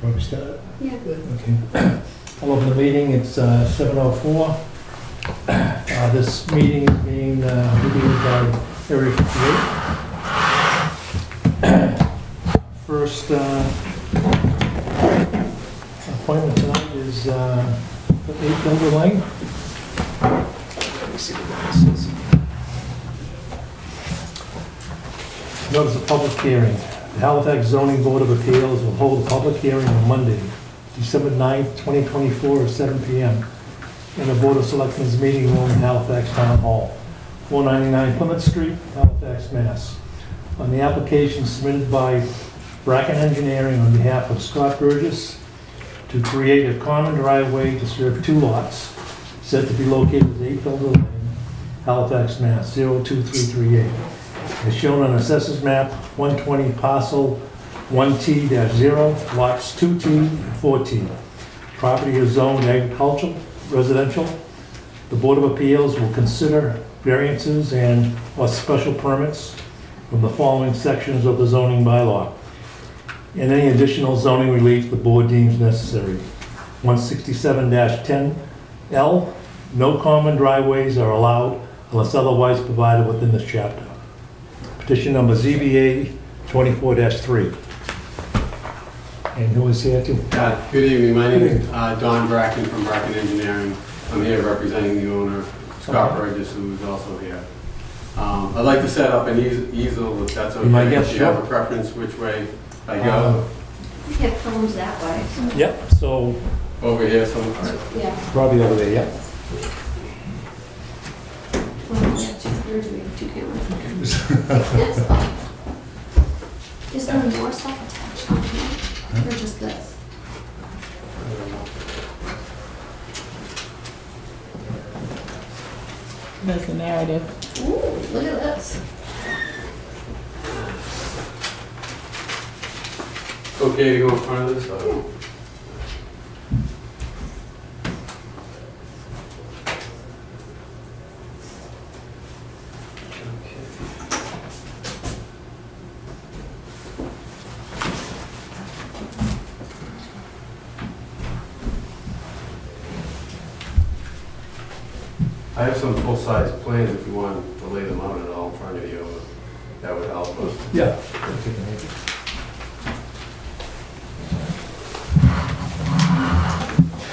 Want me to start? Yeah. Okay. I'll open the meeting. It's 7:04. This meeting is being videoed by Area 58. First appointment tonight is 8 Silver Lane. Let me see what this is. Notice a public hearing. The Halifax Zoning Board of Appeals will hold a public hearing on Monday, December 9th, 2024 at 7 p.m. in the Board of Selectmen's meeting room in Halifax Town Hall, 499 Plymouth Street, Halifax, Mass. On the application submitted by Bracken Engineering on behalf of Scott Burgess to create a common driveway to serve 2 lots, said to be located at 8 Hilda Lane, Halifax, Mass. 02338. As shown on Assessors Map 120, Parcel 1T-0, Lots 2T and 4T. Property is zoned agricultural, residential. The Board of Appeals will consider variances and/or special permits from the following sections of the zoning bylaw, and any additional zoning relief the board deems necessary. 167-10L, no common driveways are allowed unless otherwise provided within this chapter. Petition number ZBA 24-3. And who is here too? Good evening. My name is Don Bracken from Bracken Engineering. I'm here representing the owner, Scott Burgess, who is also here. I'd like to set up an easel, if that's okay. Yes, if you sure. have a preference which way I go. We have phones that way. So. Yep, so Over here somewhere. Yeah. probably over there, yep. Well, we have 2 cameras, we have 2 cameras. Yes. Is there more stuff attached on here? Or just this? That's the narrative. Ooh, look at this. Okay to go in front of this? Or? I have some full-size plans if you want to lay them out at all in front of you. That would help us. Yeah.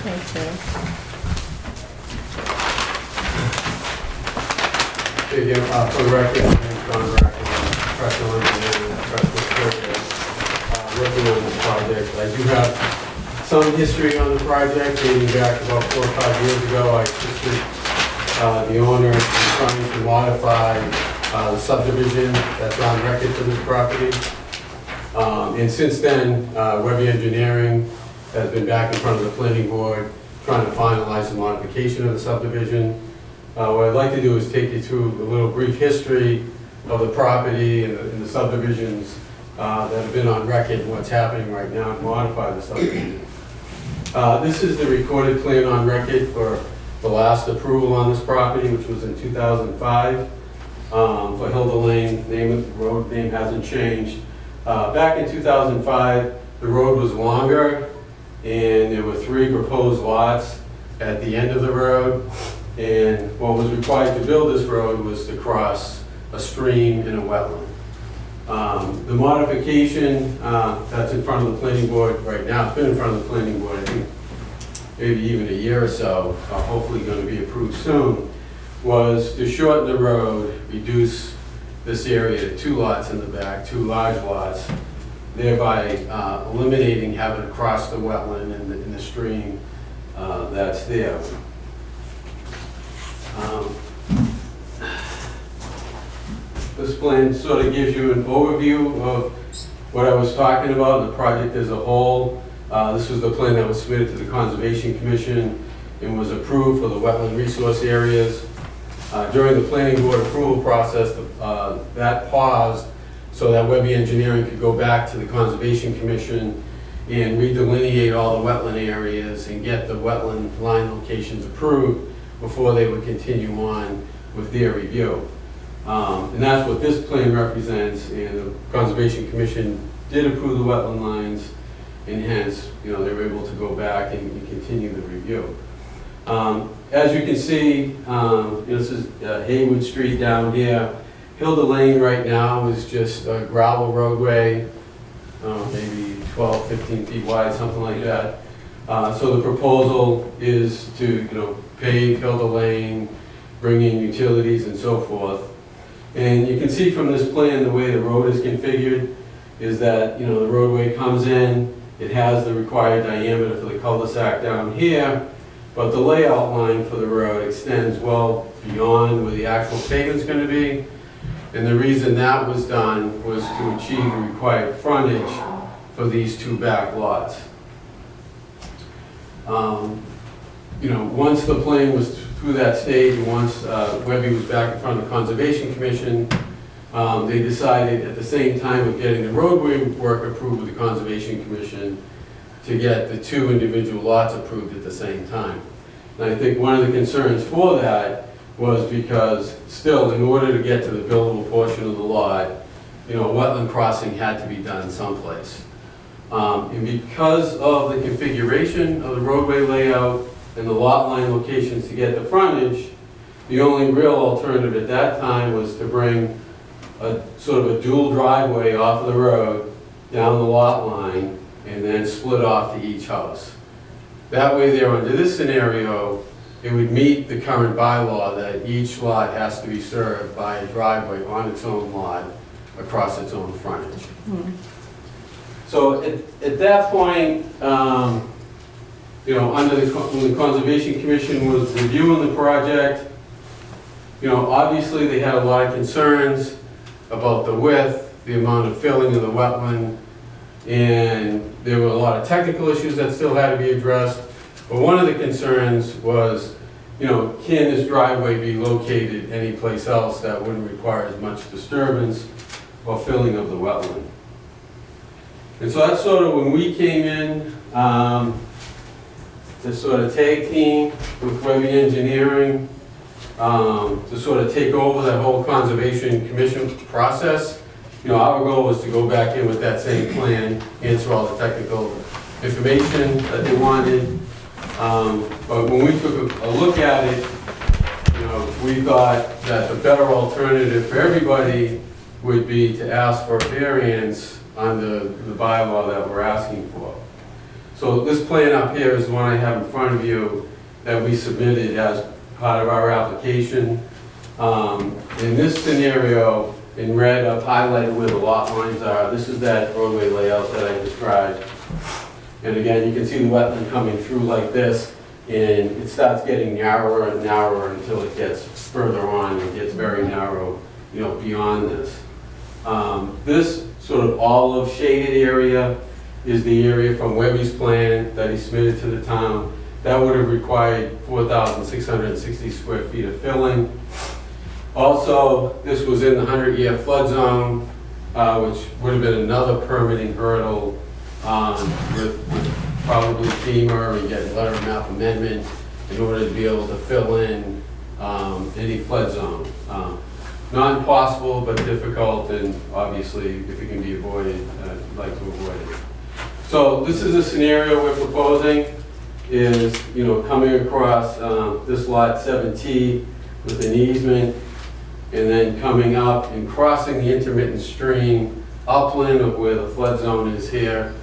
Thanks, sir. Again, for the record, my name is Don Bracken, I'm a professional engineer and professional surveyor working on this project. I do have some history on the project dating back about 4 or 5 years ago. I assisted the owner in trying to modify the subdivision that's on record for this property. And since then, Webby Engineering has been back in front of the planning board trying to finalize the modification of the subdivision. What I'd like to do is take you through a little brief history of the property and the subdivisions that have been on record and what's happening right now to modify the subdivision. This is the recorded plan on record for the last approval on this property, which was in 2005. For Hilda Lane, the road name hasn't changed. Back in 2005, the road was longer and there were 3 proposed lots at the end of the road. And what was required to build this road was to cross a stream and a wetland. The modification that's in front of the planning board right now, it's been in front of the planning board, I think maybe even a year or so, hopefully going to be approved soon, was to shorten the road, reduce this area to 2 lots in the back, 2 large lots, thereby eliminating having to cross the wetland and the stream that's there. This plan sort of gives you an overview of what I was talking about, the project as a whole. This was the plan that was submitted to the Conservation Commission and was approved for the wetland resource areas. During the planning board approval process, that paused so that Webby Engineering could go back to the Conservation Commission and redelineate all the wetland areas and get the wetland line locations approved before they would continue on with their review. And that's what this plan represents, and the Conservation Commission did approve the wetland lines and hence, they were able to go back and continue the review. As you can see, this is Haywood Street down here. Hilda Lane right now is just a gravel roadway, maybe 12, 15 feet wide, something like that. So the proposal is to, pave Hilda Lane, bring in utilities and so forth. And you can see from this plan, the way the road is configured is that, the roadway comes in, it has the required diameter for the cul-de-sac down here, but the layout line for the road extends well beyond where the actual pavement's going to be. And the reason that was done was to achieve the required frontage for these two back lots. Once the plan was through that stage, and once Webby was back in front of the Conservation Commission, they decided at the same time of getting the roadway work approved with the Conservation Commission to get the two individual lots approved at the same time. And I think one of the concerns for that was because still, in order to get to the buildable portion of the lot, wetland crossing had to be done someplace. And because of the configuration of the roadway layout and the lot line locations to get the frontage, the only real alternative at that time was to bring a sort of a dual driveway off of the road, down the lot line, and then split off to each house. That way there, under this scenario, it would meet the current bylaw that each lot has to be served by a driveway on its own lot across its own frontage. So at that point, when the Conservation Commission was reviewing the project, obviously they had a lot of concerns about the width, the amount of filling of the wetland, and there were a lot of technical issues that still had to be addressed. But one of the concerns was, can this driveway be located anyplace else that wouldn't require as much disturbance or filling of the wetland? And so that's sort of when we came in, this sort of tag team with Webby Engineering to sort of take over that whole Conservation Commission process. Our goal was to go back in with that same plan, answer all the technical information that they wanted. But when we took a look at it, we thought that the better alternative for everybody would be to ask for a variance under the bylaw that we're asking for. So this plan up here is the one I have in front of you that we submitted as part of our application. In this scenario, in red, I've highlighted where the lot lines are. This is that roadway layout that I described. And again, you can see the wetland coming through like this, and it starts getting narrower and narrower until it gets further on and gets very narrow, beyond this. This sort of olive shaded area is the area from Webby's plan that he submitted to the town. That would have required 4,660 square feet of filling. Also, this was in the 100-year flood zone, which would have been another permitting hurdle with probably FEMA and get a letter of map amendment in order to be able to fill in any flood zone. Not impossible, but difficult, and obviously, if it can be avoided, I'd like to avoid it. So this is a scenario we're proposing, is coming across this lot 7T with an easement, and then coming up and crossing the intermittent stream upland of where the flood zone is here.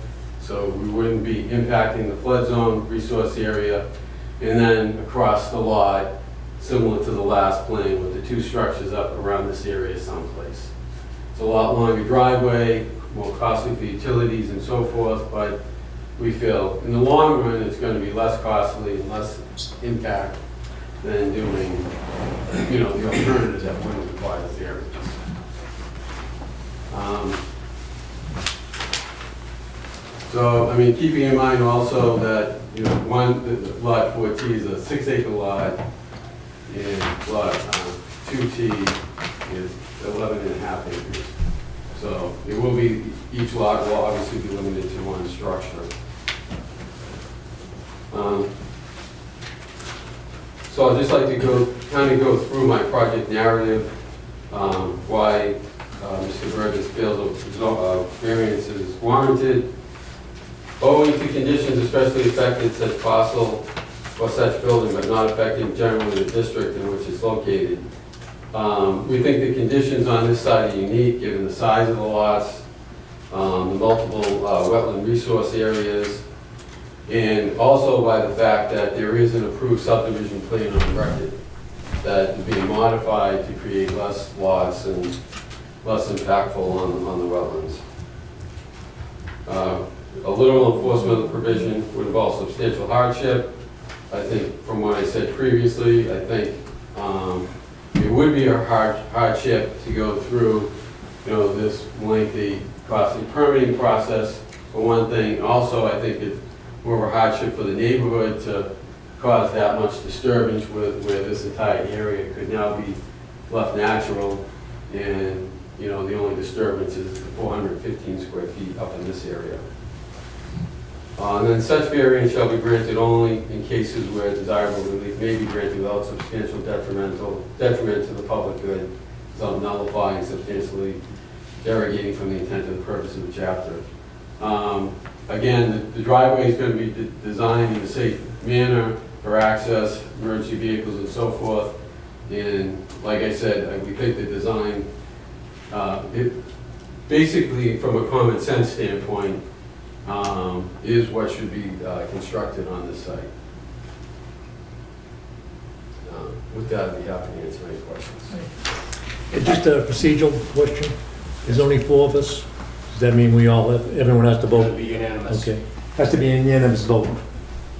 So we wouldn't be impacting the flood zone resource area, and then across the lot, similar to the last plan with the two structures up around this area someplace. It's a lot longer driveway, more costly for utilities and so forth, but we feel in the long run it's going to be less costly and less impact than doing, the alternative that wouldn't require the variance. So, keeping in mind also that, lot 4T is a 6-acre lot, and lot 2T is 11.5 acres. So it will be, each lot will obviously be limited to one structure. So I'd just like to kind of go through my project narrative, why Mr. Burgess feels a variance is warranted. Owing to conditions especially affecting such parcel or such building, but not affecting generally the district in which it's located. We think the conditions on this site are unique, given the size of the lots, the multiple wetland resource areas, and also by the fact that there is an approved subdivision plan on record that is being modified to create less lots and less impactful on the wetlands. A literal enforcement of the provision would involve substantial hardship. I think from what I said previously, I think it would be a hardship to go through, this lengthy, costly permitting process for one thing. Also, I think it's more of a hardship for the neighborhood to cause that much disturbance where this entire area could now be left natural, and the only disturbance is the 415 square feet up in this area. And then such variance shall be granted only in cases where desirable relief may be granted without substantial detriment to the public good, without nullifying, substantially derogating from the intent of the purpose of the chapter. Again, the driveway is going to be designed in a safe manner for access, emergency vehicles, and so forth. And like I said, we think the design, basically from a common sense standpoint, is what should be constructed on this site. With that, I'd be happy to answer any questions. And just a procedural question. There's only 4 of us. Does that mean everyone has to It'll vote? be unanimous. Okay. Has to be a unanimous vote.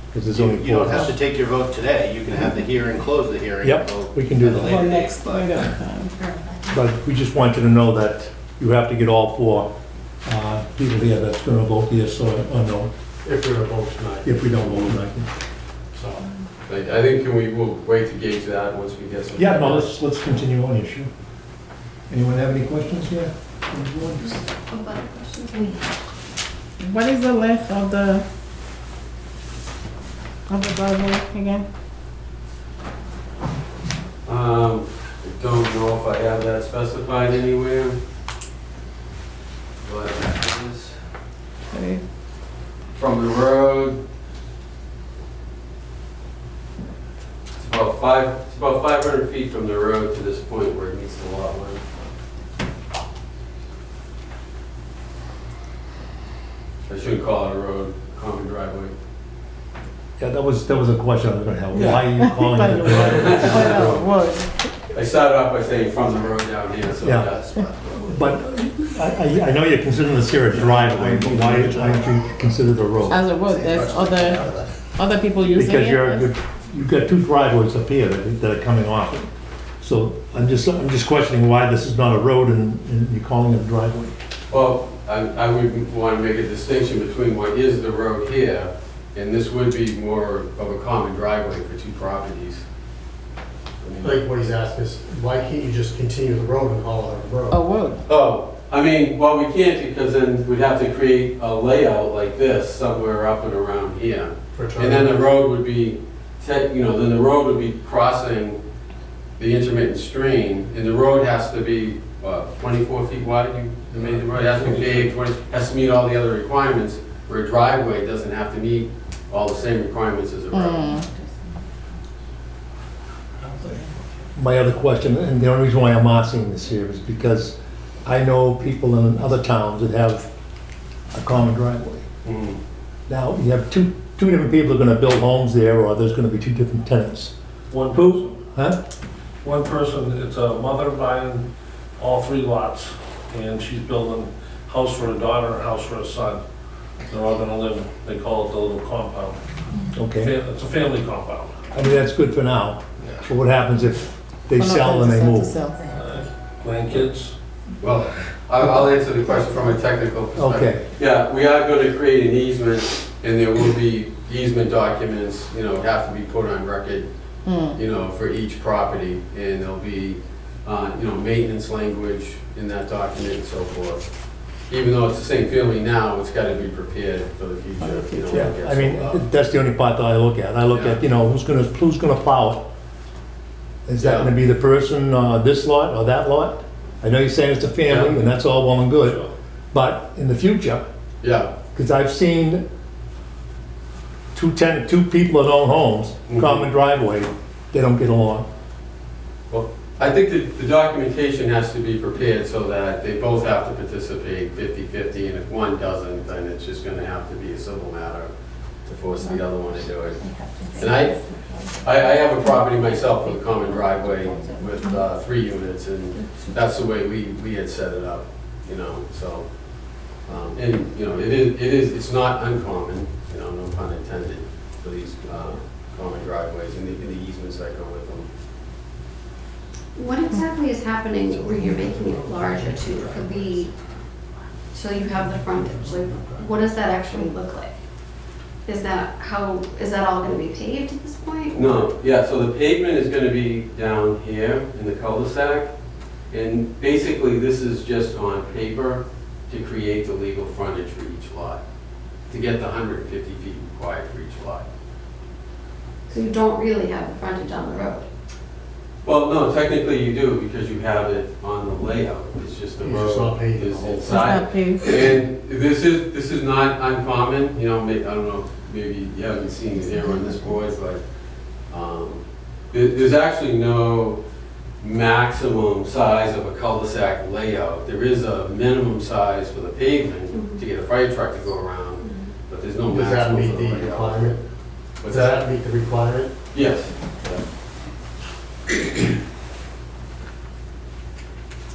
Because there's only 4 You of don't have to us. take your vote today. You can have the hearing, close the hearing. Yep, and vote we can do at a that. later Well, date, next, but- later. But we just want you to know that you have to get all 4 people here that's going to vote yes or no, If we're to vote tonight. if we don't vote tonight. So, I think we'll wait to gauge that once we get some. Yeah, no, let's continue on the issue. Anyone have any questions here? Oh, other questions? What is the length of the driveway again? I don't know if I have that specified anywhere. But it is Okay. from the road. It's about 500 feet from the road to this point where it meets the lot line. I shouldn't call it a road, common driveway. Yeah, that was a question I was going to have. Yeah. Why are you calling it a driveway? Oh, no, wood. I started off by saying from the road down here, so Yeah. that's. But I know you're considering this here a driveway, but why aren't you considered a road? As a wood, there's other people using Because it. you've got 2 driveways up here that are coming off it. So I'm just questioning why this is not a road and you're calling it a driveway. Well, I would want to make a distinction between what is the road here, and this would be more of a common driveway for 2 properties. I mean- Like what he's asking is, why can't you just continue the road and call it a road? A wood. Oh, well, we can't because then we'd have to create a layout like this somewhere up and around here. For a And then the turnaround? road would be, then the road would be crossing the intermittent stream, and the road has to be, 24 feet wide? You made the road, it has to be paved, has to meet all the other requirements, where a driveway doesn't have to meet all the same requirements as a road. My other question, and the only reason why I'm asking this here is because I know people in other towns that have a common driveway. Mm. Now, you have two different people are gonna build homes there, or there's gonna be 2 different tenants. One person, Huh? one person, it's a mother buying all 3 lots, and she's building a house for a daughter, a house for a son. They're all gonna live, they call it the little compound. Okay, It's a family compound. I mean, that's good for now. But what happens if they Well, sell and they to move? sell. Grandkids, Well, I'll answer the question from a technical perspective. Okay, Yeah, we are going to create an easement, and there will be easement documents, have to be put on record, for each property, and there'll be, maintenance language in that document and so forth. Even though it's the same family now, it's got to be prepared for the future. yeah, I mean, that's the only part that I look at. I look at, who's gonna plow it? Is that Yeah. gonna be the person, this lot or that lot? I know you're saying it's a family, Yeah. and that's all well and good, but in the future, Yeah, because I've seen two people that own homes, common driveway, they don't get along. Well, I think the documentation has to be prepared so that they both have to participate 50/50, and if one doesn't, then it's just gonna have to be a civil matter to force the other one to do it. And I have a property myself with a common driveway with 3 units, and that's the way we had set it up, you know, so. And, you know, it's not uncommon, you know, no pun intended, for these common driveways and the easements that go with them. What exactly is happening where you're making it larger so you have the frontage? Like, what does that actually look like? Is that all gonna be paved at this point? No, yeah, so the pavement is gonna be down here in the cul-de-sac, and basically this is just on paper to create the legal frontage for each lot, to get the 150 feet required for each lot. So you don't really have the frontage on the road? Well, no, technically you do, because you have it on the layout, it's just the It's just not road paved. is It's not inside. paved. And this is not uncommon, you know, I don't know, maybe you haven't seen it here on this board, but there's actually no maximum size of a cul-de-sac layout. There is a minimum size for the pavement to get a fire truck to go around, but there's no Does that maximum meet for the the layout. requirement? What's Does that? that meet the requirement? Yes.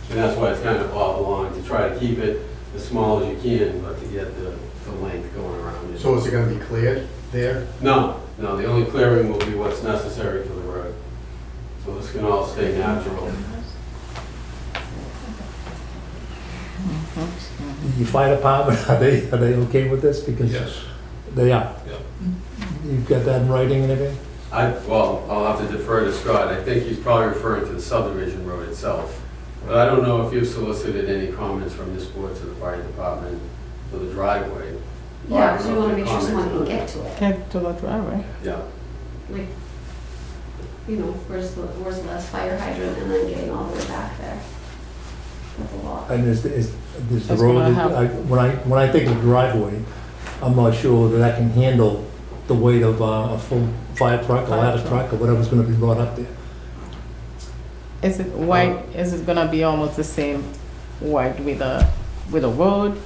And that's why it's kind of all along, to try to keep it as small as you can, but to get the length going around it. So is it gonna be cleared there? No, the only clearing will be what's necessary for the road. So this can all stay natural. The fire department, are they okay with this? Because Yes. they are. Yeah. You've got that in writing and everything? Well, I'll have to defer to Scott. I think he's probably referring to the subdivision road itself. But I don't know if you've solicited any comments from this board to the fire department for the driveway. Yeah, because we wanna make sure someone can get to it. Get to the driveway. Yeah. Like, you know, where's the last fire hydrant and then getting all the way back there? That's a lot. And is the That's road, gonna have- when I think of driveway, I'm not sure that I can handle the weight of a full fire truck, a ladder truck, or whatever's gonna be brought up there. Is it wide, is it gonna be almost the same wide with a road?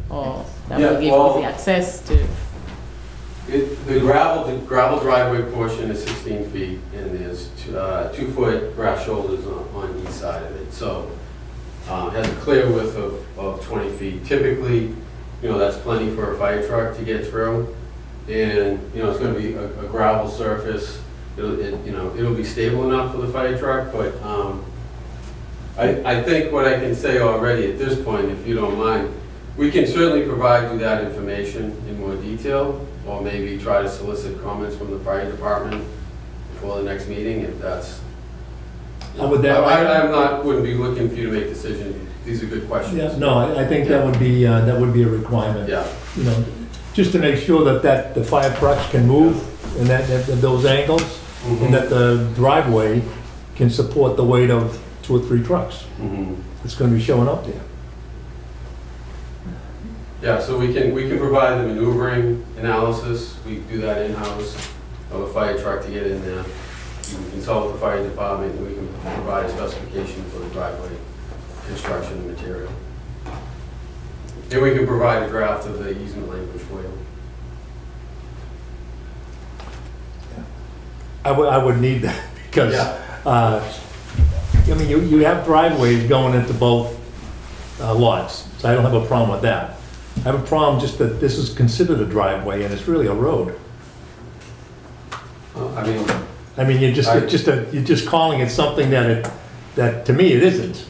Or that Yeah, will give well- easy access to? The gravel driveway portion is 16 feet, and there's 2-foot grass shoulders on each side of it. So it has a clear width of 20 feet. Typically, you know, that's plenty for a fire truck to get through. And, you know, it's gonna be a gravel surface. It'll be stable enough for the fire truck, but I think what I can say already at this point, if you don't mind, we can certainly provide you that information in more detail, or maybe try to solicit comments from the fire department before the next meeting, if that's... Would that- wouldn't be looking for you to make decisions. These are good questions. Yeah, no, I think that would be a requirement. Yeah, You know, just to make sure that the fire trucks can move in those angles, and that the driveway can support the weight of 2 or 3 trucks. It's gonna be showing up there. Yeah, so we can provide the maneuvering analysis. We do that in-house of a fire truck to get in there. We can consult with the fire department, and we can provide a specification for the driveway construction material. And we can provide a draft of the easement language for you. I would need that, because, Yeah. I mean, you have driveways going into both lots, so I don't have a problem with that. I have a problem just that this is considered a driveway and it's really a road. I mean, you're just calling it something that to me it isn't.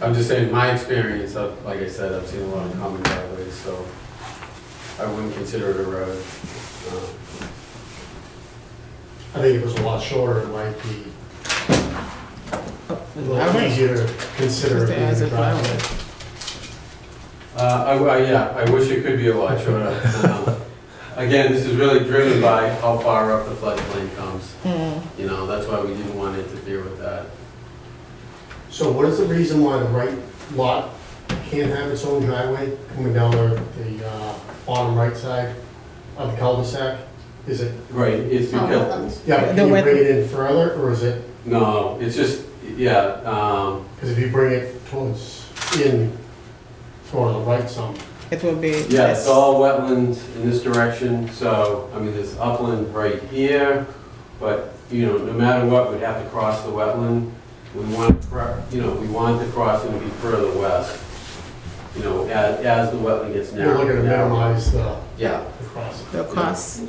I'm just saying, my experience, like I said, I've seen a lot of common driveways, so I wouldn't consider it a road. I think if it was a lot shorter, it might be a little Driveway. easier to consider it being As a a driveway. I wish it could be a lot shorter. Again, this is really driven by how far up the floodplain comes. You know, that's why we didn't want to interfere with that. So what is the reason why the right lot can't have its own driveway coming down the bottom right side of the cul-de-sac? Is it, Right, it's Oh, because, wetlands. yeah, but The can you wet- bring it in further, or is it, no, it's just, yeah, because if you bring it towards, toward the right some, It will be. yeah, it's all wetlands in this direction, so, I mean, there's upland right here, but, you know, no matter what, we'd have to cross the wetland. We want, we want the crossing to be further west, you know, as the wetland gets you're narrower. looking to and narrower. minimize the Yeah, crossing. The cost.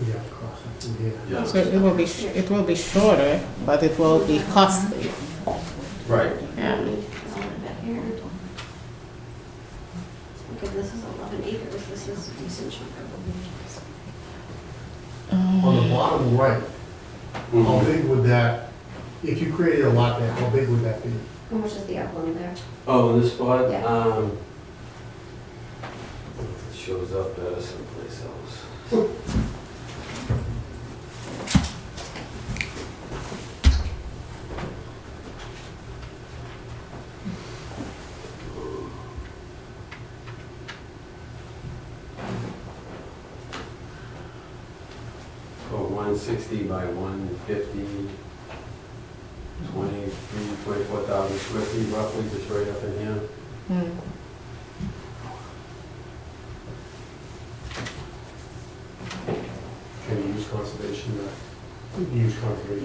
You have to cross it through here. yeah, So it will be shorter, but it will be costly. right. Yeah. A little bit here. Because this is 11 acres, this is a decent chunk of On the bottom right, how Mhm. big would that, if you created a lot there, how big would that be? How much is the upland there? Oh, in this spot? Yeah. It shows up better someplace else. Oh, 160 by 150, 24,000 square feet roughly, just right up in here. Hmm. Can you use conservation,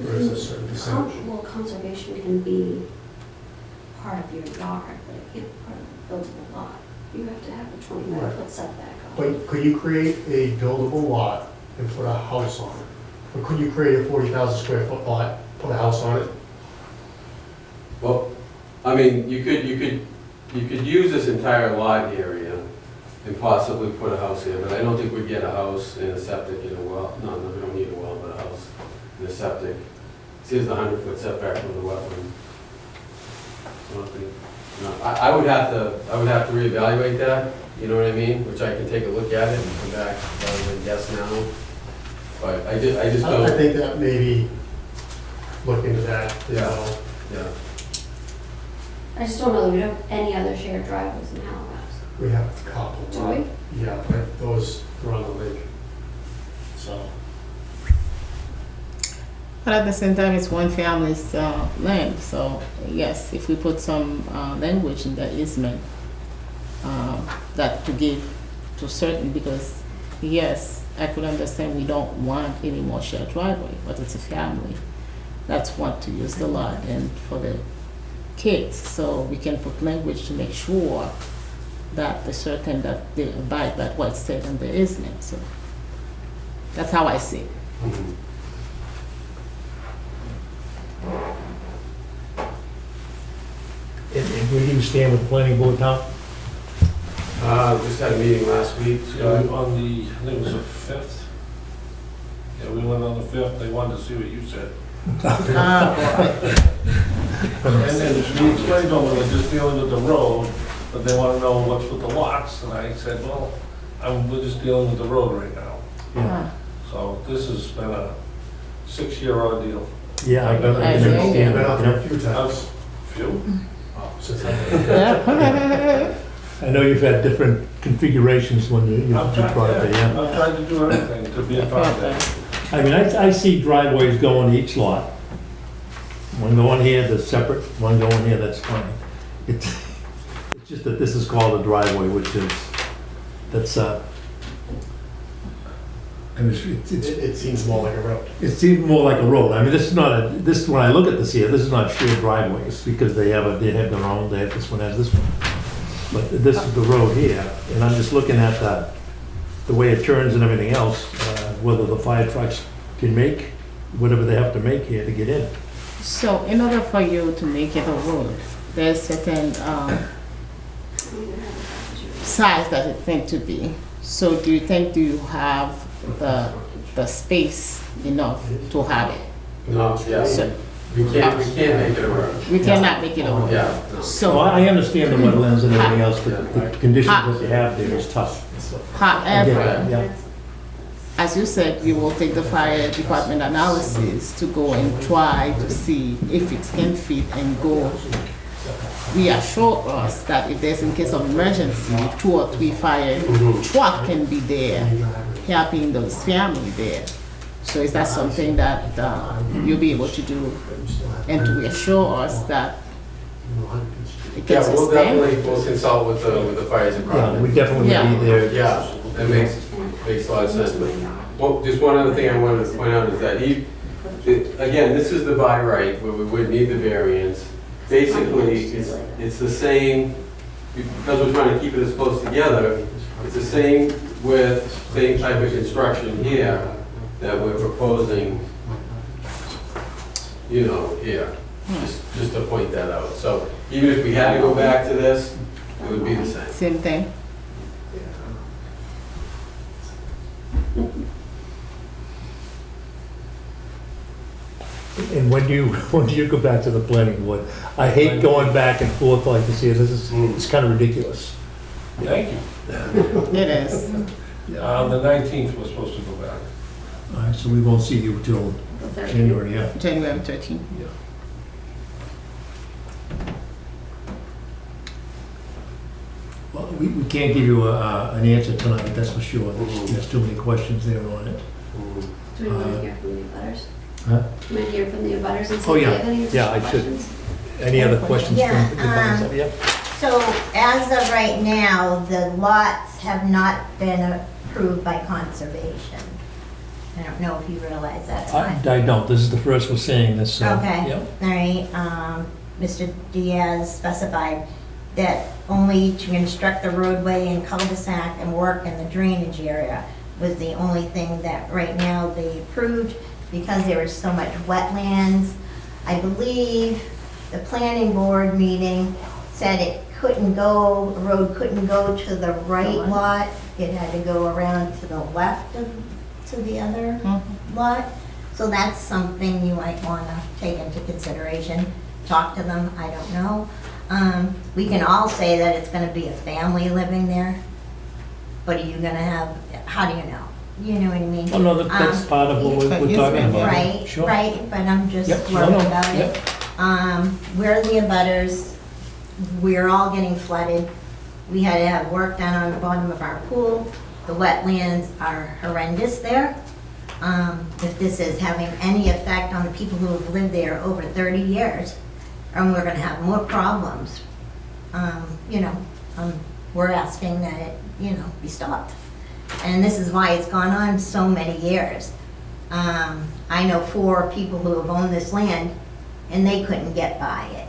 or is it a certain percentage? Well, conservation can be part of your yard, but it can't be part of the buildable lot. You have to have a 25-foot setback on it. But could you create a buildable lot and put a house on it? Or could you create a 40,000 square foot lot, put a house on it? Well, I mean, you could use this entire lot area and possibly put a house here, but I don't think we'd get a house and a septic in a well. No, we don't need a well, but a house and a septic. See, there's the 100-foot setback from the wetland. I don't think, no, I would have to reevaluate that, you know what I mean? Which I can take a look at it and come back rather than guess now. But I just I don't, think that maybe look into that, you Yeah. know. yeah. I just don't know that we have any other shared driveways in Halifax. We have a couple. Do we? Yeah, but those are on the lake. So, But at the same time, it's one family's land, so yes, if we put some language in the easement, that to give to certain, because yes, I could understand we don't want any more shared driveway, but it's a family that's want to use the lot and for the kids, so we can put language to make sure that the certain that they abide by what's said in the easement, so that's how I see it. Mhm. And where do you stand with the planning board now? Just had a meeting last week, Yeah, so on the, I think it was the 5th. Yeah, we went on the 5th, they wanted to see what you said. And then we explained to them, we're just dealing with the road, but they want to know what's with the lots, and I said, well, we're just dealing with the road right now. Yeah, So this has been a 6-year ordeal. yeah, I can I I've understand. been out there a Yeah. few times. Phew. Since I've been there. I know you've had different configurations when you I've brought it there, yeah. I've tried to do everything to be a part of that. I mean, I see driveways going to each lot. One going here, that's separate, one going here, that's fine. It's just that this is called a driveway, which is, that's, I mean, It seems more like a road. it's even more like a road. I mean, this is not when I look at this here, this is not shared driveways, because they have their own, this one has this one. But this is the road here, and I'm just looking at the way it turns and everything else, whether the fire trucks can make whatever they have to make here to get in. So in order for you to make it a road, there's certain size that it think to be. So do you have the space enough to have it? no, yeah, So we can't make it a road. we cannot make it a road. Yeah, no. So So I understand the wetlands and everything else, but the conditions that you have there is tough. I get however, that, yeah. as you said, you will take the fire department analysis to go and try to see if it can fit and go reassure us that if there's in case of emergency, 2 or 3 fire truck can be there, helping those family there. So is that something that you'll be able to do and to reassure us that it Yeah, can we'll sustain? we'll consult with the fire Yeah, department. we definitely Yeah. would be there. Yeah, that makes a lot of sense. But, well, just one other thing I wanted to point out is that again, this is the by right, where we would need the variance. Basically, it's the same, because we're trying to keep it as close together, it's the same width, same type of construction here that we're proposing, here. Just to point that out. So even if we had to go back to this, it would be the same. Same thing? And when do you go back to the planning board? I hate going back and forth like this here, it's kind of ridiculous. Thank you. It is. The 19th, we're supposed to go back. All right, so we won't see you till The 30th. January, yeah. January 13th. Yeah. Well, we can't give you an answer tonight, that's for sure. There's too many questions there on it. Do we want to hear from the abutters? Huh? Can I hear from the abutters and see Oh, if they yeah. have any Yeah, I additional should. questions? Any other questions from Yeah, the department? Yeah. So as of right now, the lots have not been approved by conservation. I don't know if you realize that or not. I don't, this is the first we're saying this, so. Okay. yeah. All right, Mr. Diaz specified that only to construct the roadway and cul-de-sac and work in the drainage area was the only thing that right now they approved because there was so much wetlands. I believe the planning board meeting said it couldn't go, the road couldn't go to the right lot. It had to go around to the left of, to the other lot. So that's something you might want to take into consideration. Talk to them, I don't know. We can all say that it's going to be a family living there, but are you going to have, how do you know? You know what I mean? Oh, no, that's part of what we're talking about. Right, Sure. right, but I'm just Yep, no, worried no, about yep. it. We're the abutters, we're all getting flooded. We had to have work done on the bottom of our pool. The wetlands are horrendous there. If this is having any effect on the people who have lived there over 30 years, we're gonna have more problems. We're asking that it, be stopped. And this is why it's gone on so many years. I know 4 people who have owned this land, and they couldn't get by it.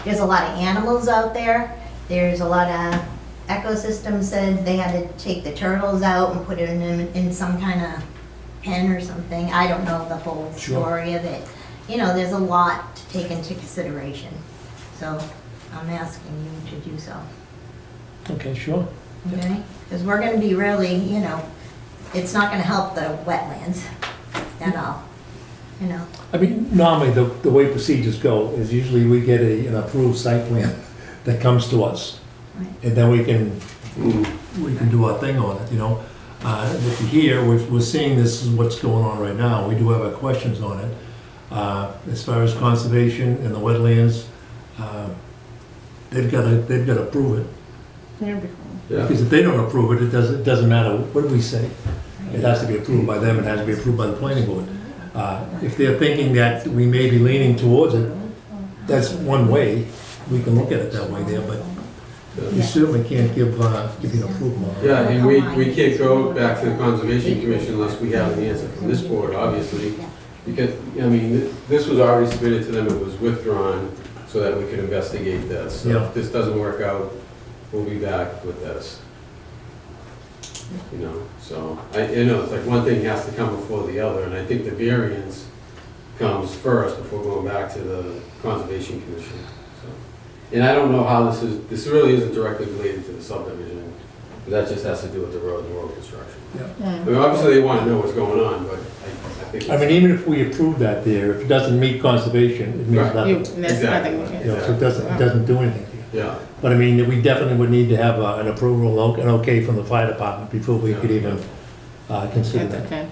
There's a lot of animals out there. There's a lot of ecosystems said they had to take the turtles out and put it in some kind of pen or something. I don't know the whole Sure. story of it. There's a lot to take into consideration. So I'm asking you to do so, Okay, sure. okay? Because we're gonna be really, it's not gonna help the wetlands at all, I mean, normally, the way procedures go is usually we get an approved site plan that comes to us. Right. And then we can do our thing on it, But here, we're seeing this is what's going on right now. We do have our questions on it. As far as conservation and the wetlands, they've got to approve it. Yeah. Because if they don't approve it, it doesn't matter what we say. It has to be approved by them, it has to be approved by the planning board. If they're thinking that we may be leaning towards it, that's one way, we can look at it that way there, but you certainly can't give you an approval on it. Yeah, and we can't go back to the Conservation Commission unless we have an answer from this board, obviously. Because, this was already submitted to them, it was withdrawn so that we could investigate this. So Yeah. if this doesn't work out, we'll be back with this. So, it's like one thing has to come before the other, and I think the variance comes first before going back to the Conservation Commission. So, and I don't know how this really isn't directly related to the subdivision, but that just has to do with the road and road construction. I mean, obviously they want to know what's going on, but I think. I mean, even if we approve that there, if it doesn't meet conservation, it means Right. nothing. There's Exactly. nothing we can You know, so it doesn't do anything here. Yeah, But I mean, we definitely would need to have an approval, an okay from the fire department before we could even consider that. Okay.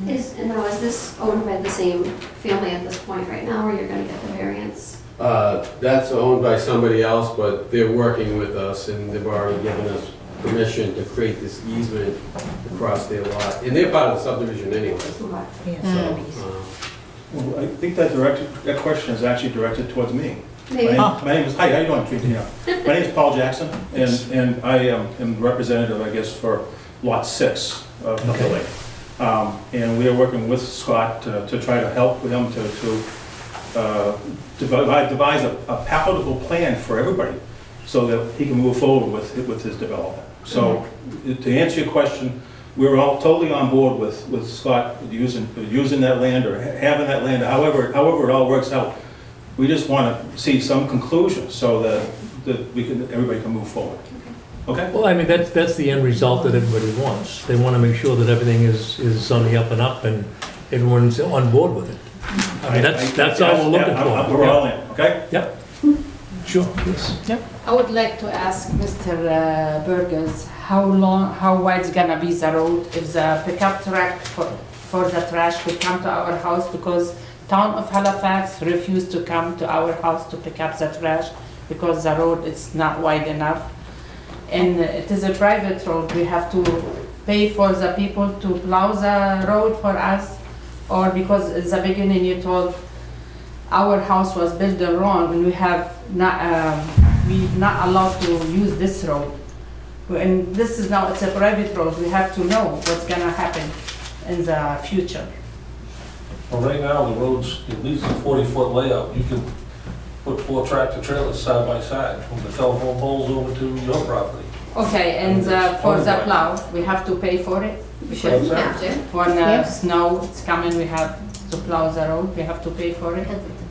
And now, is this owned by the same family at this point right now, or you're gonna get the variance? That's owned by somebody else, but they're working with us, and they've already given us permission to create this easement across their lot. And they're part of the subdivision anyway, so. Well, I think that question is actually directed towards me. Maybe. My name is, hi, how you doing, Keith? Yeah. My name is Paul Jackson, and I am representative, I guess, for Lot 6 of the Okay. lake. And we are working with Scott to try to help with him to devise a palatable plan for everybody so that he can move forward with his development. So to answer your question, we're all totally on board with Scott using that land or having that land, however it all works out. We just want to see some conclusion so that everybody can move forward. Okay? Well, I mean, that's the end result that everybody wants. They want to make sure that everything is on the up and up and everyone's on board with it. I mean, that's all we're looking for. We're all in, okay? Yep. Sure, yes. I would like to ask Mr. Burgers, how wide is gonna be the road if the pickup truck for the trash could come to our house, because town of Halifax refused to come to our house to pick up the trash because the road is not wide enough. And it is a private road, we have to pay for the people to plow the road for us, or because in the beginning you told our house was built wrong and we have not, we not allowed to use this road. And this is now, it's a private road, we have to know what's gonna happen in the future. Well, right now, the road's at least a 40-foot layout. You can put 4 tractor trailers side by side from the telephone poles over to your property. Okay, and for the plow, we have to pay for it? We shouldn't have to. When snow is coming, we have to plow the road, we have to pay for it? Because it's a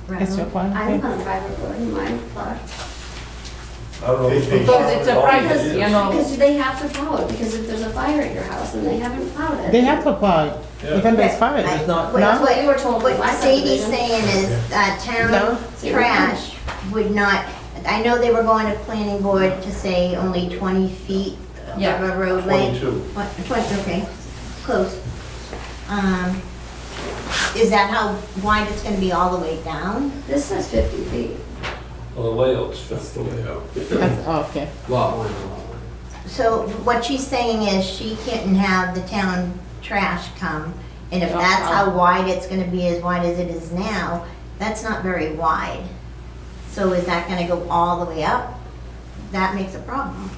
private It's your road. point. I'm on a private road in my plot. I don't know. Because it's a private, you know. Because they have to plow it, because if there's a fire at your house and they haven't plowed it. They have to apply, even there's fire, it's not, That's no? what you were told. What by Sadie's subdivision. saying is, No. town trash would not, I know they were going to planning board to say only 20 feet of Yeah. a roadway. 22. What, 20, okay, close. Is that how wide it's gonna be all the way down? This says 50 feet. Well, the layout's That's the layout. That's, okay. Lot line, lot line. So what she's saying is she can't have the town trash come, and if that's how wide it's gonna be, as wide as it is now, that's not very wide. So is that gonna go all the way up? That makes a problem.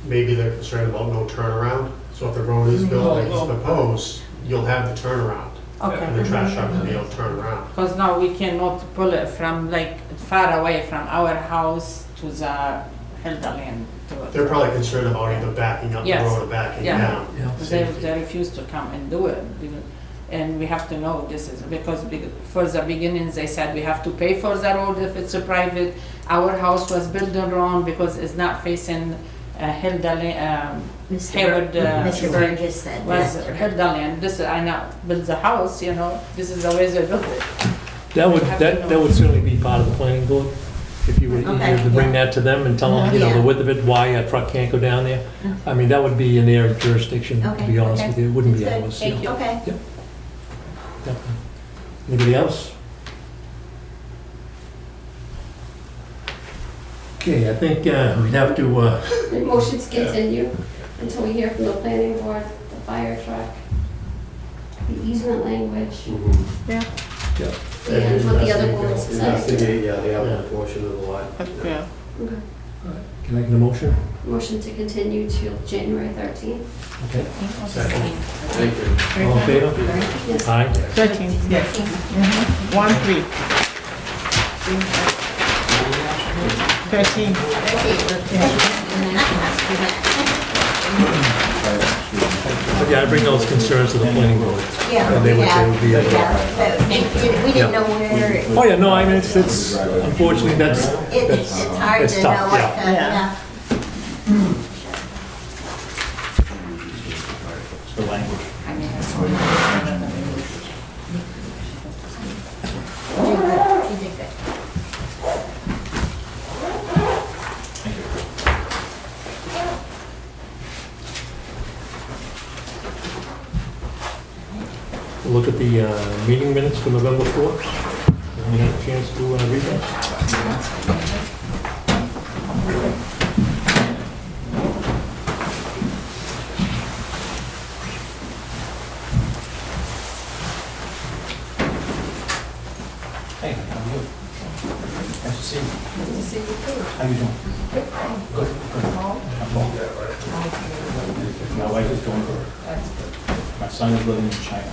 Maybe they're concerned about no turnaround, so if the road is built like it's proposed, you'll have the turnaround. And Okay, the trash truck will be able to turn around. because now we cannot pull it from like far away from our house to the Hilda They're probably concerned about either backing up the Yes. road or backing Yeah. down. They refuse to come and do it. And we have to know this is, because for the beginning, they said we have to pay for the road if it's a private. Our house was built wrong because it's not facing Hilda Lane, Hayward. Mr. Burgess said Was that. Hilda Lane. This, I know, build the house, you know, this is the way they built it. That would certainly be part of the planning board, if you were Okay, to bring yeah. that to them and tell them, you know, the Yeah. width of it, why a truck can't go down there. I mean, that would be in their jurisdiction, to Okay, be honest okay. with you, it wouldn't be That's good. ours. Thank you. Okay. Definitely. Anybody else? Okay, I think we'd have to, The motion to continue until we hear from the planning board, the fire truck, the easement language, yeah, and what the other boards say. Investigate, yeah, the other portion of the lot. Yeah. Okay. can I get a motion? Motion to continue till January 13th. Okay, Thank you. all in favor? Yes. Aye. 13, yes. 1, 3. 13. But yeah, I bring those concerns to the planning board. Yeah, And they would be able to- yeah, but we didn't know where, Oh, yeah, no, I mean, it's, unfortunately, it's hard it's to know tough, what yeah. to, Yeah. yeah. The language. You did good. the meeting minutes for November 4th. Anyone had a chance to read that? Hey, how are you? Nice to see you. Nice to see you too. How you doing? Good. Good. My wife is doing good. My son is living in China.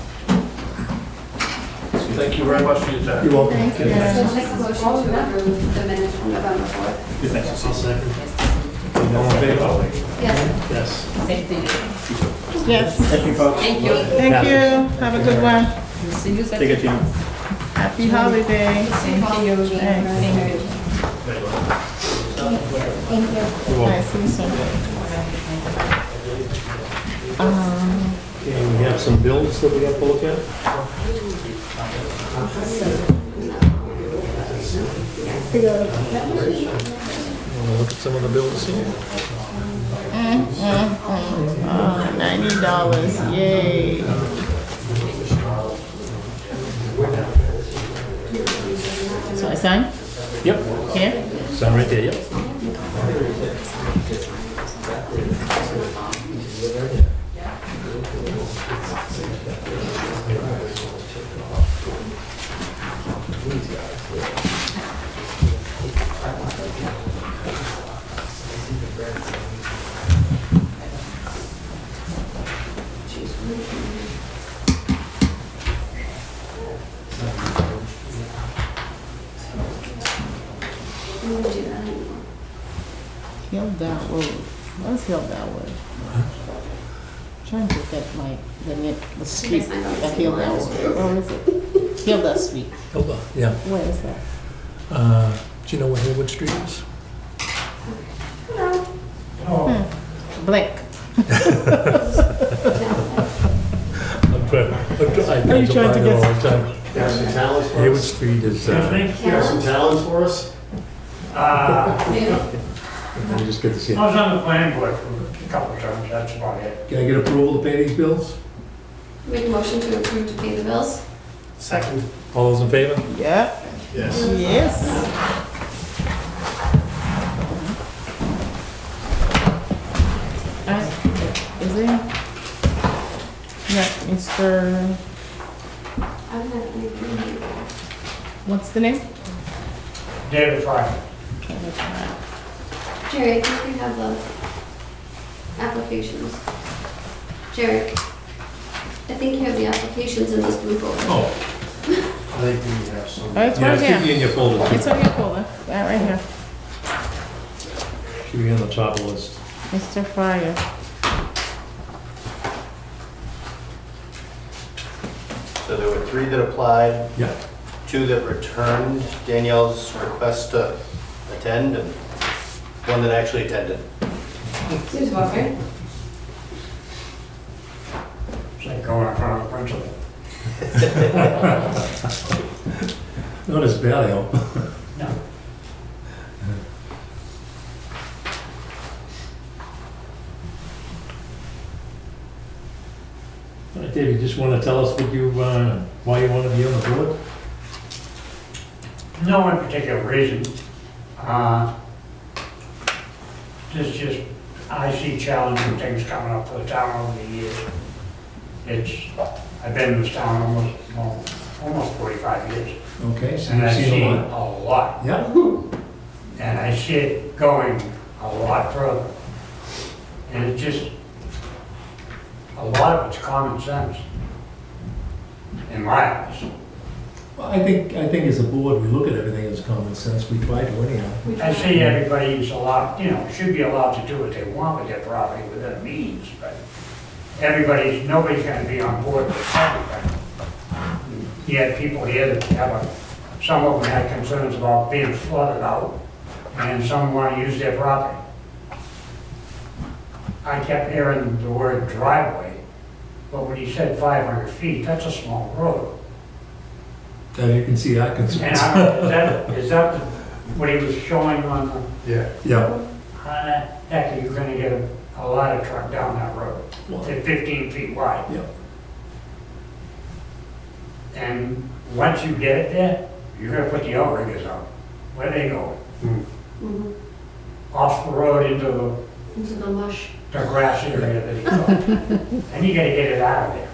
Thank you very much for your time. You're welcome. Thank you. So make a motion to approve the minutes from November 4th. Good, nice to see you. All in favor? Yes. Yes. Same to you. Yes. Thank you, folks. Thank you. Thank you. Have a good one. See you Take it, Tina. Happy holiday. Same to you. Thanks. Thank you. Thank you. You're welcome. Nice to meet you. Okay, we have some bills that we have to look at. Want to look at some of the bills here? $90, yay. So I sign Yep. here? Sign right there, yep. We won't do that anymore. Hilldown Road. Where's Hilldown Road? Trying to get the street, Yes, I know. the Hilldown Road. Where is it? Hilldown Street. Hold on, yeah. Where is that? Do you know where Haywood Street is? Blank. Are you trying to get- You have some talents for Haywood us? Street is, You have some talents for us? let me just get this I here. was on the planning board for a couple of terms, that's about it. Can I get approval to pay these bills? Make a motion to approve to pay the bills. Second. All those in favor? Yeah. Yes. Yes. Is there? Yeah, Mr. I don't have anything here. What's the name? David Fry. Jerry, I think we have the applications. Jerry, I think you have the applications in this blue folder. Oh, I think we have some. Oh, it's yeah, right it should be here. in your folder. It's on your folder. Yeah, right here. Should be on the top of the list. Mr. Fryer. So there were 3 that applied, Yeah. 2 that returned Danielle's request to attend, and 1 that actually attended. Seems about right. It's like going in front of the principal. Not as bad, I hope. No. All right, Dave, you just want to tell us what you, why you want to be on the board? No one particular reason. This just, I see challenging things coming up for the town over the years. I've been in this town almost 45 years. Okay, so And you've I've seen seen a lot. a lot. Yeah? And I see it going a lot further. And it's just, a lot of it's common sense. In my eyes. Well, I think as a board, we look at everything as common sense. We try to anyhow. I see everybody's allowed, should be allowed to do what they want with their property within their means, but nobody's gonna be on board with everything. You had people here that some of them had concerns about being flooded out, and some want to use their property. I kept hearing the word driveway, but when he said 500 feet, that's a small road. As you can see, our And concerns. I don't know, is that what he was showing on the, Yeah. Yeah. heck, you're gonna get a ladder truck down that road, Well, at 15 feet wide. yeah. And once you get it there, you're gonna put the outriggers out. Where they go? Mhm. Off the road into Into the mush. the grass area that he called. And you gotta get it out of there.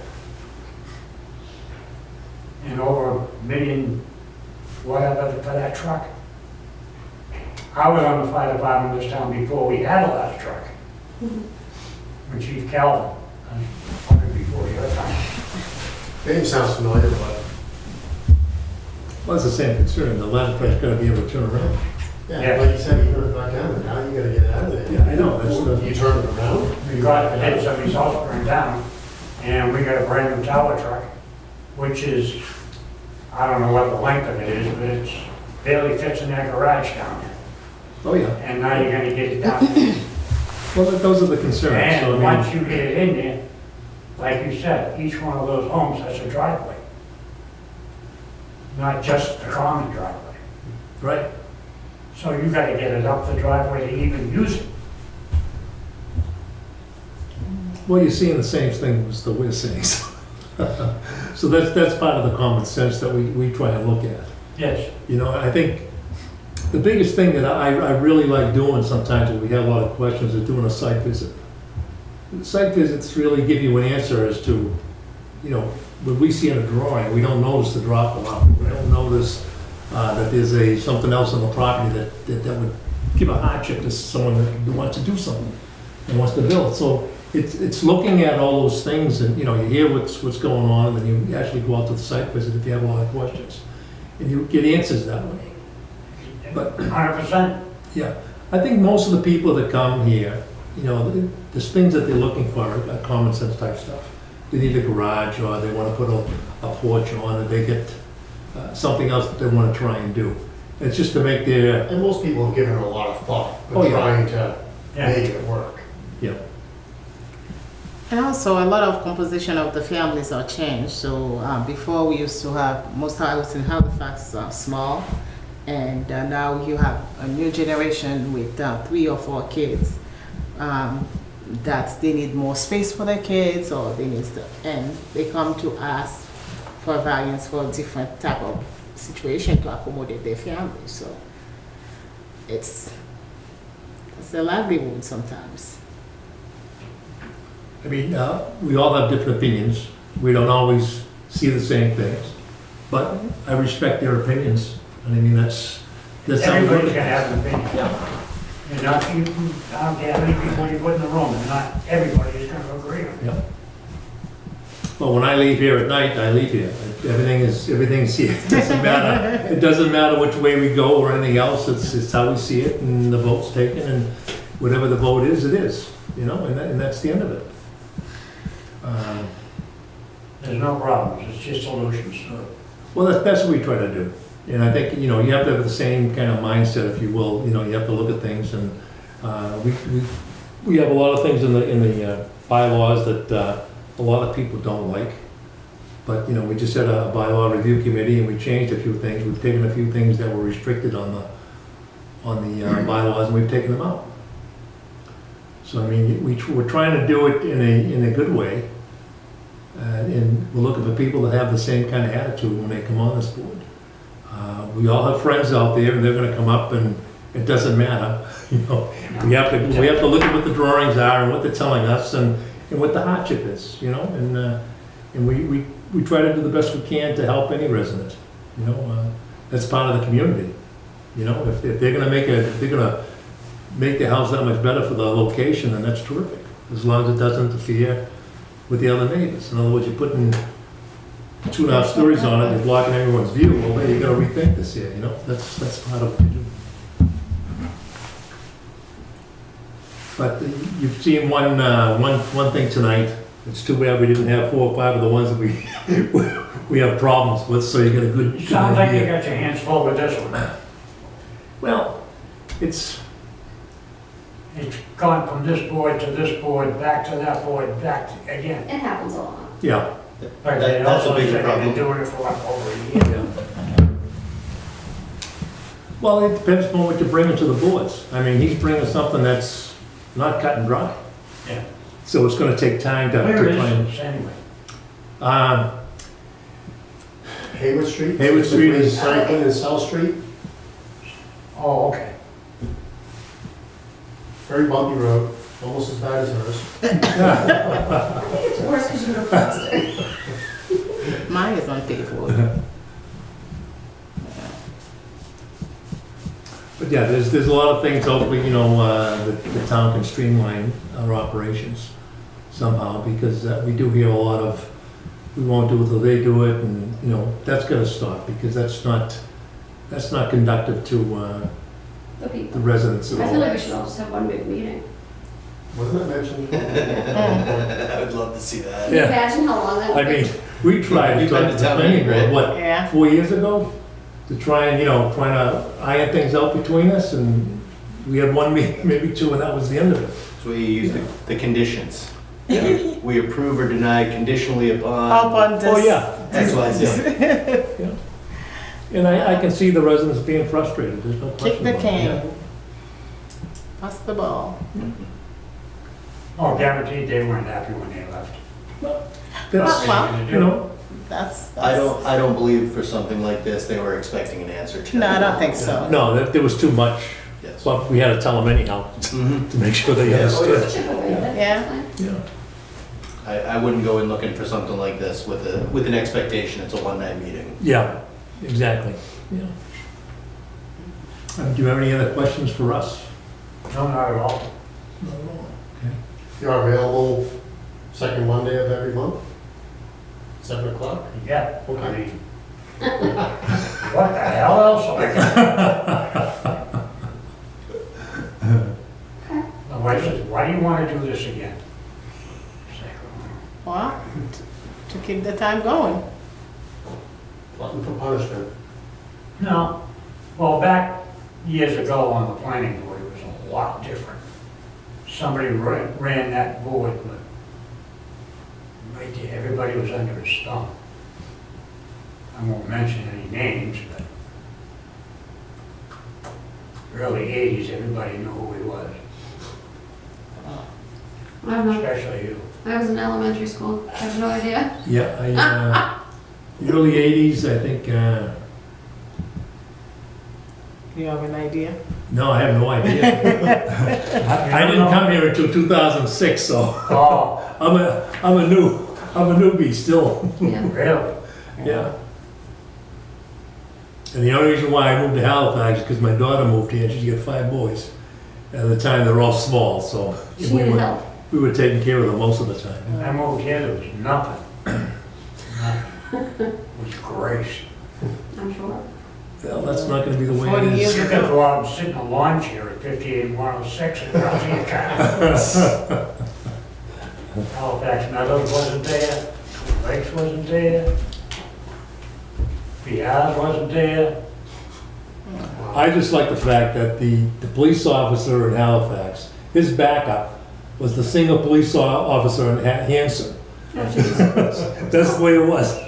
And over $1 million, whatever, for that truck. I was on the fire department this town before we had a ladder truck. Mhm. With Chief Calvin, probably before your time. Name sounds familiar, but, Well, it's the same concern, the ladder truck's gotta be able to turn around. yeah, like you said, you put it back down, now you gotta get it out of there. Yeah, I know, that's the- You turn it around? We got, had somebody's house burned down, and we got a brand new tower truck, which is, I don't know what the length of it is, but it's barely fits in that garage down there. Oh, yeah, And now you're gonna get it down there. well, those are the concerns, so And I mean, once you get it in there, like you said, each one of those homes has a driveway. Not just the common driveway. right, So you gotta get it up the driveway to even use it. well, you're seeing the same thing as the we're seeing. So that's part of the common sense that we try and look at. Yes. You know, I think the biggest thing that I really like doing sometimes when we have a lot of questions is doing a site visit. Site visits really give you an answer as to, you know, what we see in a drawing, we don't notice the drop off. We don't notice that there's something else on the property that would give a hardship to someone that wants to do something and wants to build. So it's looking at all those things and, you know, you hear what's going on and then you actually go out to the site visit if you have a lot of questions. And you get answers that way. But 100%. yeah, I think most of the people that come here, you know, there's things that they're looking for, common sense type stuff. They need a garage, or they want to put a porch on, or they get something else that they want to try and do. It's just to make their, And most people have given it a lot of thought, Oh, but yeah. trying to Yeah. make it work. you know, And also, a lot of composition of the families are changed. So before we used to have, most houses in Halifax small, and now you have a new generation with 3 or 4 kids. That they need more space for their kids, or they need stuff, and they come to us for variance for different type of situation to accommodate their family. So it's their livelihood sometimes. I mean, we all have different opinions. We don't always see the same things, but I respect their opinions. And I mean, that's how we Everybody's look gonna at it. have an opinion. Yeah. And not, I don't care how many people you put in the room, and not everybody is gonna agree on it. Yeah. Well, when I leave here at night, I leave here. Everything's here. It doesn't matter which way we go or anything else. It's how we see it, and the vote's taken, and whatever the vote is, it is. You know, and that's the end of it. There's no problems, it's just solutions. Well, that's what we try to do. And I think, you know, you have to have the same kind of mindset, if you will. You know, you have to look at things, and we have a lot of things in the bylaws that a lot of people don't like. But, you know, we just had a bylaw review committee, and we changed a few things. We've taken a few things that were restricted on the bylaws, and we've taken them out. So, I mean, we're trying to do it in a good way. And we're looking for people that have the same kind of attitude when they come on this board. We all have friends out there, and they're gonna come up, and it doesn't matter, you know. We have to look at what the drawings are and what they're telling us, and what the hardship is, you know. And we try to do the best we can to help any resident, you know. That's part of the community, you know. If they're gonna make the house that much better for the location, then that's terrific, as long as it doesn't interfere with the other neighbors. In other words, you're putting 2.5 stories on it, you're blocking everyone's view. Well, then you gotta rethink this here, you know? That's part of what you do. But you've seen one thing tonight. It's too bad we didn't have 4 or 5 of the ones that we have problems with, so you get a good Sounds like you idea. got your hands full with this one. Well, it's gone from this board to this board, back to that board, back to, again. It happens a lot. yeah. But they That's a also bigger said they've problem. been doing it for like over a year. Well, it depends upon what you're bringing to the boards. I mean, he's bringing something that's not cut and dry. Yeah. So it's gonna take time to Where is try and... this anyway? Hayward Street. Hayward Street Between is- Franklin and South Street, Oh, okay. very bumpy road, almost as bad as hers. I think it's worse because you go faster. Mine is on paved road. But yeah, there's a lot of things, hopefully, the town can streamline our operations somehow, because we do hear a lot of, we won't do it till they do it, and, that's gotta stop, because that's not conductive to The the people. residents I at feel all. like we should all just have one big meeting. Wasn't that mentioned? I would love to see that. Can you Yeah. imagine how long that would I be? mean, we tried to You've talk been to to the town planning meeting, board, right? what, Yeah. 4 years ago? To try and, trying to iron things out between us, and we had one meeting, maybe two, and that was the end of it. So we use the conditions. We approve or deny conditionally upon Up on this. Oh, yeah. X, Y, Z. And I can see the residents being frustrated, there's no question Kick the about it. can. Pass the ball. Oh, guaranteed they weren't happy when they left. That's, Well, That's. I don't believe for something like this, they were expecting an answer to. No, I don't think so. no, there was too much, Yes. but we had to tell them anyhow, Mhm. to make sure they Yeah. understood. Such a good way, that's Yeah. fine. Yeah. I wouldn't go in looking for something like this with an expectation it's a one-night meeting. Yeah, exactly, yeah. Do you have any other questions for us? No, not at all. No, no, okay. You're available second Monday of every month? 7 o'clock? Yeah, I Okay. mean, what the hell else? My wife says, why do you want to do this again? It's like, Well, to keep the time going. Glutton for punishment. no. Well, back years ago on the planning board, it was a lot different. Somebody ran that board, but right there, everybody was under his thumb. I won't mention any names, but early 80s, everybody knew who he was, I don't know. especially you. I was in elementary school. I have no idea. Yeah, the early 80s, I think, You have an idea? no, I have no idea. I didn't come here until 2006, so Oh, I'm a newbie still, Yeah. really? yeah. And the only reason why I moved to Halifax is because my daughter moved here, she's got 5 boys. At the time, they're all small, so She needed help. we were taking care of them most of the time. When I moved here, there was nothing. Nothing. It was grace. I'm sure. Well, that's not gonna be the way 40 it years is. You could go out and sit in a lawn chair at 58 106 and not see a car. Halifax Meadows wasn't there, Lakes wasn't there, Piaz wasn't there. I just like the fact that the police officer in Halifax, his backup was the single police officer in Hanson. Oh, geez. That's the way it was.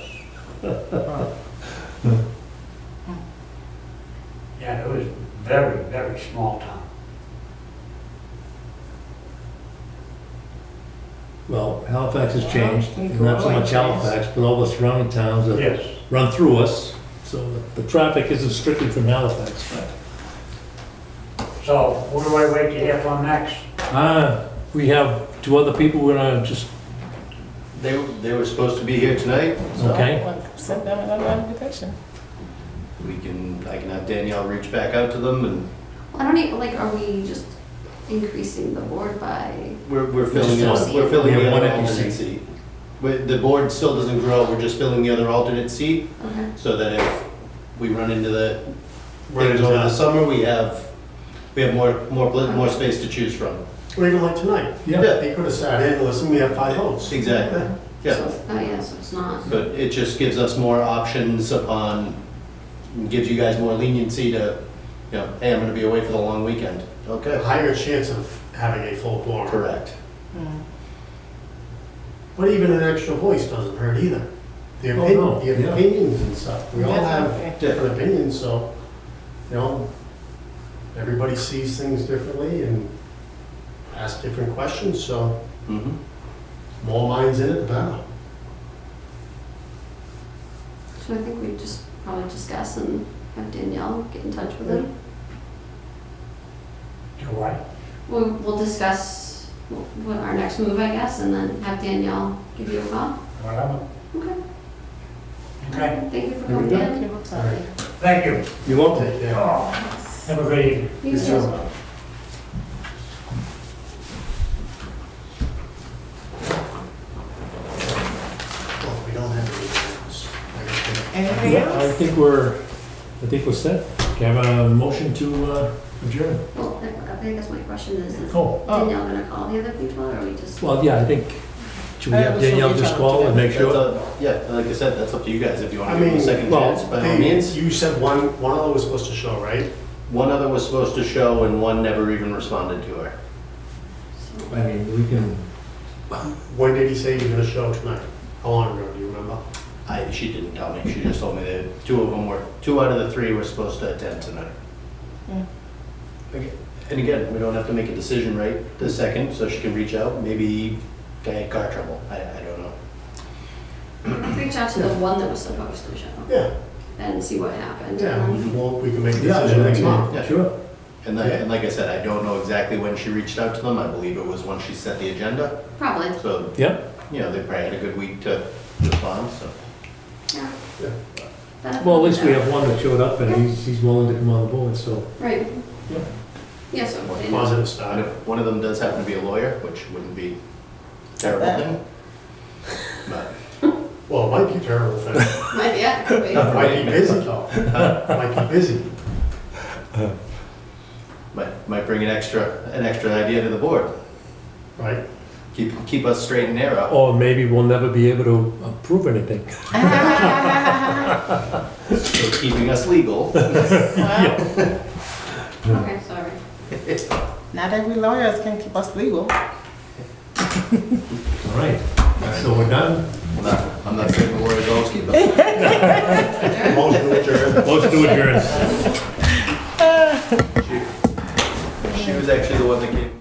Yeah, it was very, very small town. Well, Halifax has changed, Well, and not so much growing Halifax, but all the surrounding towns that Yes. run through us. So the traffic isn't strictly from Halifax. So who do I wait to hear from next? We have 2 other people we're gonna just, They were supposed to be here tonight, so okay? Well, send them another invitation. I can have Danielle reach back out to them and I don't even, like, are we just increasing the board by, we're filling Just in, we're filling we have the one other empty alternate seat. seat. The board still doesn't grow, we're just filling the other alternate seat, okay. so that if we run into the Run things into over the that. summer, we have more space to choose from. Or even like tonight. Yeah. They could have sat in, listen, we have 5 votes. Exactly, yeah. So, oh, yeah, so it's not. But it just gives us more options gives you guys more leniency to, hey, I'm gonna be away for the long weekend. A Okay. higher chance of having a full quorum. Correct. But even an extra voice doesn't hurt either. The Oh, no, the yeah. opinions and stuff, we all have Definitely. different opinions, so, everybody sees things differently and asks different questions, so Mhm. more minds in it, the better. So I think we just probably discuss and have Danielle get in touch with him. Do what? We'll discuss what our next move, I guess, and then have Danielle give you a call. Whatever. Okay. Okay, Thank you for Very coming good. in. thank you. You won't take that. Oh, have a great evening. You too. Well, if we don't have anything else, I guess Anything Yeah, I else? think we're set. Can I have a motion to adjourn? Well, I guess my question is Oh, Danielle gonna call the other people, or are we just? well, yeah, I think, should we I have will still Danielle reach just out call to and them. make sure? Yeah, like I said, that's up to you guys. If you want I to give them a mean, second well, chance, by all They- means. You said one other was supposed to show, right? One other was supposed to show and one never even responded to her. I mean, we can, When did he say he was gonna show tonight? How long ago, do you remember? She didn't tell me. She just told me that two out of the three were supposed to attend tonight. And again, we don't have to make a decision right this second, so she can reach out, maybe guy had car trouble, I don't know. Reach out to the one that was supposed to show Yeah, and see what happened. yeah, well, we can make a yeah, decision next month. Yeah. sure. And like I said, I don't know exactly when she reached out to them, I believe it was when she set the agenda, Probably, so, Yep. you know, they probably had a good week to respond, so. yeah. Yeah. Benefit Well, at of least the we doubt. have one that showed up and he's willing to come on the board, so. Right. Yeah. Yeah, so. Danielle- Positive And start. if one of them does happen to be a lawyer, which wouldn't be a terrible thing, but, Well, it might be a terrible thing. Might, yeah, could be. Might be busy though. Might be busy. might bring an extra idea to the board, Right? keep us straight and narrow. Or maybe we'll never be able to approve anything. So keeping us legal. Well, Okay, sorry. not every lawyers can keep us legal. All right, so we're done. I'm not saying the word is always keep us. Motion to adjourn. Motion to adjourn. She was actually the one that gave